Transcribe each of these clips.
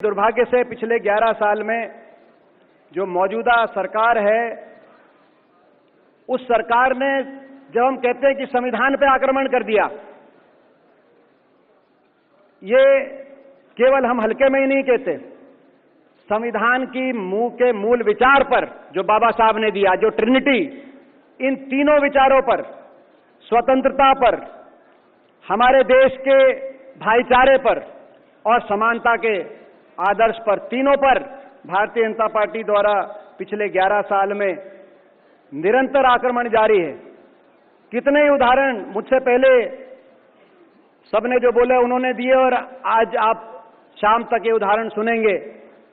दुर्भाग्य से पिछले 11 साल में जो मौजूदा सरकार है, उस सरकार ने जब हम कहते हैं कि संविधान पे आक्रमण कर दिया, ये केवल हम हल्के में ही नहीं कहते। संविधान की के मूल विचार पर जो बाबा साहब ने दिया, जो ट्रिनिटी, इन तीनों विचारों पर, स्वतंत्रता पर, हमारे देश के भाईचारे पर और समानता के आदर्श पर, तीनों पर भारतीय जनता पार्टी द्वारा पिछले 11 साल में निरंतर आक्रमण जारी है। कितने ही उदाहरण मुझसे पहले सबने जो बोले उन्होंने दिए और आज आप शाम तक ये उदाहरण सुनेंगे।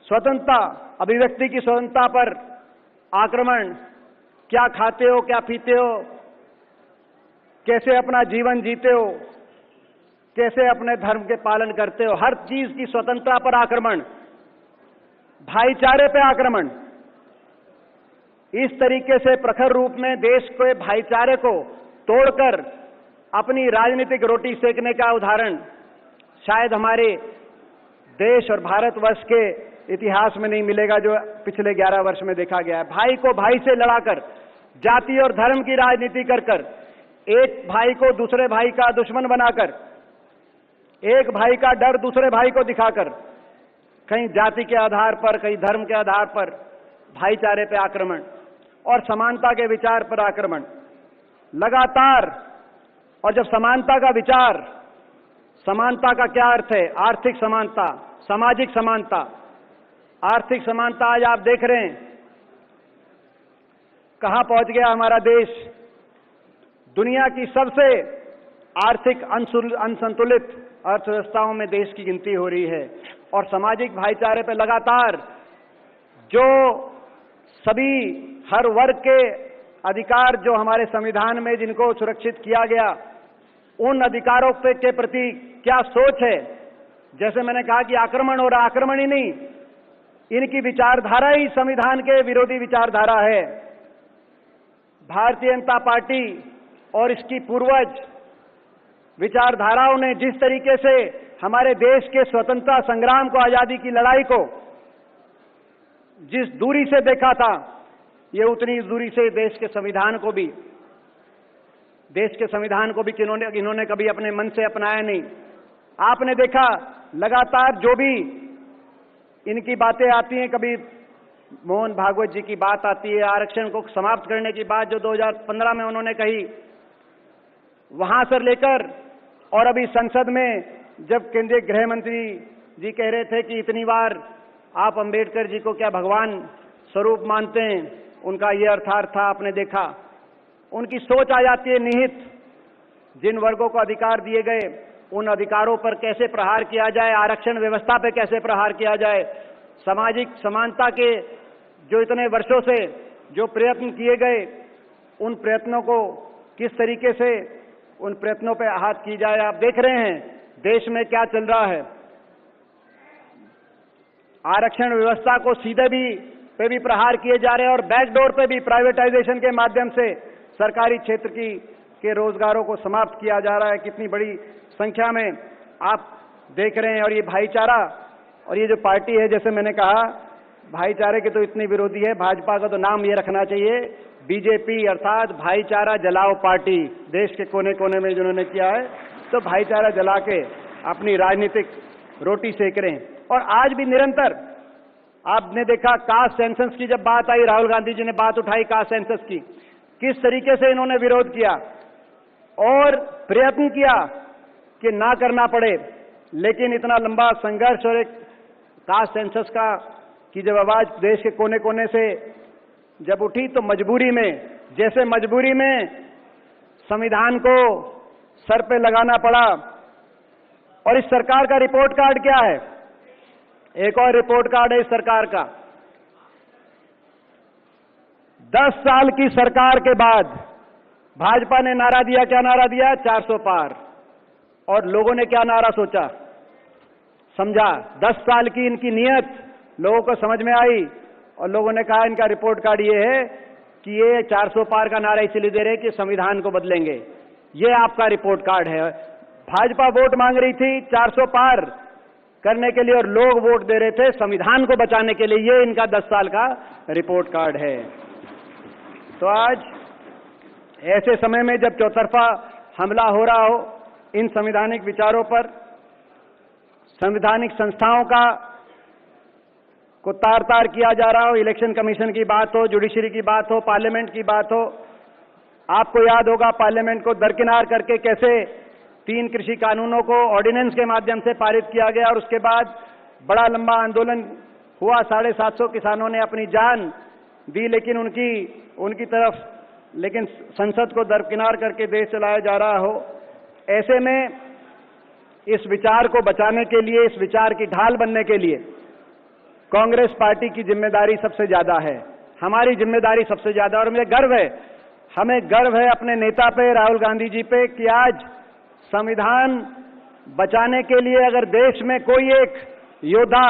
स्वतंत्रता, अभिव्यक्ति की स्वतंत्रता पर आक्रमण, क्या खाते हो, क्या पीते हो, कैसे अपना जीवन जीते हो, कैसे अपने धर्म के पालन करते हो, हर चीज की स्वतंत्रता पर आक्रमण, भाईचारे पे आक्रमण। इस तरीके से प्रखर रूप में देश के भाईचारे को तोड़कर अपनी राजनीतिक रोटी सेकने का उदाहरण शायद हमारे देश और भारतवर्ष के इतिहास में नहीं मिलेगा, जो पिछले 11 वर्ष में देखा गया है। भाई को भाई से लड़ाकर, जाति और धर्म की राजनीति कर एक भाई को दूसरे भाई का दुश्मन बनाकर, एक भाई का डर दूसरे भाई को दिखाकर, कहीं जाति के आधार पर, कहीं धर्म के आधार पर भाईचारे पे आक्रमण और समानता के विचार पर आक्रमण लगातार। और जब समानता का विचार, समानता का क्या अर्थ है? आर्थिक समानता, सामाजिक समानता। आर्थिक समानता आज आप देख रहे हैं कहां पहुंच गया हमारा देश। दुनिया की सबसे आर्थिक असंतुलित अर्थव्यवस्थाओं में देश की गिनती हो रही है। और सामाजिक भाईचारे पर लगातार जो सभी हर वर्ग के अधिकार जो हमारे संविधान में जिनको सुरक्षित किया गया, उन अधिकारों के प्रति क्या सोच है? जैसे मैंने कहा कि आक्रमण हो रहा, आक्रमण ही नहीं, इनकी विचारधारा ही संविधान के विरोधी विचारधारा है। भारतीय जनता पार्टी और इसकी पूर्वज विचारधाराओं ने जिस तरीके से हमारे देश के स्वतंत्रता संग्राम को, आजादी की लड़ाई को जिस दूरी से देखा था, ये उतनी दूरी से देश के संविधान को भी इन्होंने कभी अपने मन से अपनाया नहीं। आपने देखा लगातार जो भी इनकी बातें आती हैं, कभी मोहन भागवत जी की बात आती है, आरक्षण को समाप्त करने की बात जो 2015 में उन्होंने कही, वहां से लेकर और अभी संसद में जब केंद्रीय गृह मंत्री जी कह रहे थे कि इतनी बार आप अंबेडकर जी को क्या भगवान स्वरूप मानते हैं, उनका यह अर्थार्थ था। आपने देखा उनकी सोच आ जाती है निहित। जिन वर्गों को अधिकार दिए गए, उन अधिकारों पर कैसे प्रहार किया जाए, आरक्षण व्यवस्था पर कैसे प्रहार किया जाए, सामाजिक समानता के जो इतने वर्षों से जो प्रयत्न किए गए, उन प्रयत्नों को किस तरीके से उन प्रयत्नों पे आहत की जाए। आप देख रहे हैं देश में क्या चल रहा है। आरक्षण व्यवस्था को सीधे पे भी प्रहार किए जा रहे हैं और बैकडोर पे भी प्राइवेटाइजेशन के माध्यम से सरकारी क्षेत्र के रोजगारों को समाप्त किया जा रहा है। कितनी बड़ी संख्या में आप देख रहे हैं। और ये भाईचारा और ये जो पार्टी है, जैसे मैंने कहा, भाईचारे के तो इतनी विरोधी है, भाजपा का तो नाम ये रखना चाहिए बीजेपी, अर्थात भाईचारा जलाओ पार्टी। देश के कोने कोने में जिन्होंने किया है, तो भाईचारा जला के अपनी राजनीतिक रोटी सेक रहे हैं। और आज भी निरंतर आपने देखा कास्ट सेंसस की जब बात आई, राहुल गांधी जी ने बात उठाई कास्ट सेंसस की, किस तरीके से इन्होंने विरोध किया और प्रयत्न किया कि ना करना पड़े। लेकिन इतना लंबा संघर्ष और एक कास्ट सेंसस की जब आवाज देश के कोने कोने से जब उठी, तो मजबूरी में, जैसे मजबूरी में संविधान को सर पे लगाना पड़ा। और इस सरकार का रिपोर्ट कार्ड क्या है? एक और रिपोर्ट कार्ड है इस सरकार का। 10 साल की सरकार के बाद भाजपा ने नारा दिया, क्या नारा दिया? 400 पार। और लोगों ने क्या नारा सोचा, समझा? 10 साल की इनकी नीयत लोगों को समझ में आई और लोगों ने कहा इनका रिपोर्ट कार्ड ये है कि ये 400 पार का नारा इसलिए दे रहे कि संविधान को बदलेंगे। ये आपका रिपोर्ट कार्ड है। भाजपा वोट मांग रही थी 400 पार करने के लिए और लोग वोट दे रहे थे संविधान को बचाने के लिए। ये इनका 10 साल का रिपोर्ट कार्ड है। तो आज ऐसे समय में जब चौतरफा हमला हो रहा हो इन संवैधानिक विचारों पर, संवैधानिक संस्थाओं को तार तार किया जा रहा हो, इलेक्शन कमीशन की बात हो, जुडिशरी की बात हो, पार्लियामेंट की बात हो। आपको याद होगा पार्लियामेंट को दरकिनार करके कैसे 3 कृषि कानूनों को ऑर्डिनेंस के माध्यम से पारित किया गया और उसके बाद बड़ा लंबा आंदोलन हुआ। 750 किसानों ने अपनी जान दी, लेकिन उनकी तरफ लेकिन संसद को दरकिनार करके देश चलाया जा रहा हो। ऐसे में इस विचार को बचाने के लिए, इस विचार की ढाल बनने के लिए कांग्रेस पार्टी की जिम्मेदारी सबसे ज्यादा है, हमारी जिम्मेदारी सबसे ज्यादा। और मुझे गर्व है, हमें गर्व है अपने नेता पे, राहुल गांधी जी पे, कि आज संविधान बचाने के लिए अगर देश में कोई एक योद्धा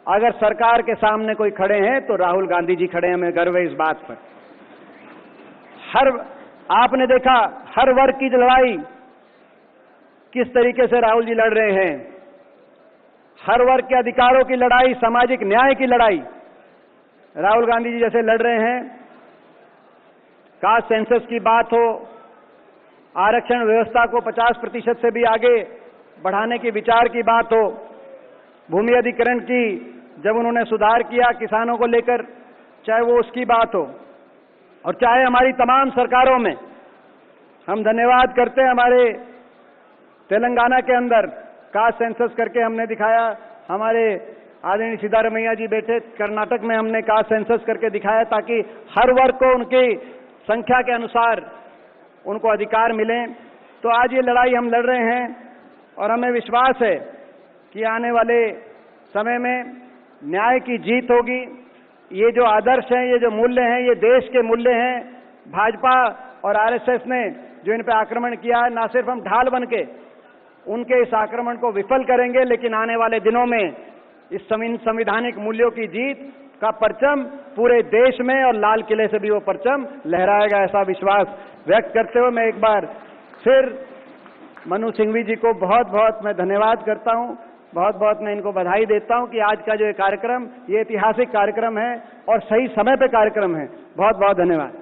अगर सरकार के सामने कोई खड़े हैं तो राहुल गांधी जी खड़े हैं। हमें गर्व है इस बात पर। आपने देखा हर वर्ग की लड़ाई किस तरीके से राहुल जी लड़ रहे हैं। हर वर्ग के अधिकारों की लड़ाई, सामाजिक न्याय की लड़ाई राहुल गांधी जी जैसे लड़ रहे हैं। कास्ट सेंसस की बात हो, आरक्षण व्यवस्था को 50% से भी आगे बढ़ाने की विचार की बात हो, भूमि अधिग्रहण की जब उन्होंने सुधार किया किसानों को लेकर, चाहे वो उसकी बात हो, और चाहे हमारी तमाम सरकारों में हम धन्यवाद करते हैं। हमारे तेलंगाना के अंदर कास्ट सेंसस करके हमने दिखाया, हमारे आदरणीय सिद्धारमैया जी बैठे, कर्नाटक में हमने कास्ट सेंसस करके दिखाया ताकि हर वर्ग को उनकी संख्या के अनुसार उनको अधिकार मिले। तो आज ये लड़ाई हम लड़ रहे हैं और हमें विश्वास है कि आने वाले समय में न्याय की जीत होगी। ये जो आदर्श हैं, ये जो मूल्य हैं, ये देश के मूल्य हैं। भाजपा और आरएसएस ने जो इन पे आक्रमण किया है, ना सिर्फ हम ढाल बनके उनके इस आक्रमण को विफल करेंगे, लेकिन आने वाले दिनों में इस संवैधानिक मूल्यों की जीत का परचम पूरे देश में और लाल किले से भी वो परचम लहराएगा, ऐसा विश्वास व्यक्त करते हुए मैं एक बार फिर मनु सिंघवी जी को बहुत बहुत मैं धन्यवाद करता हूं, बहुत बहुत मैं इनको बधाई देता हूं कि आज का जो ये कार्यक्रम, ये ऐतिहासिक कार्यक्रम है और सही समय पे कार्यक्रम है। बहुत बहुत धन्यवाद।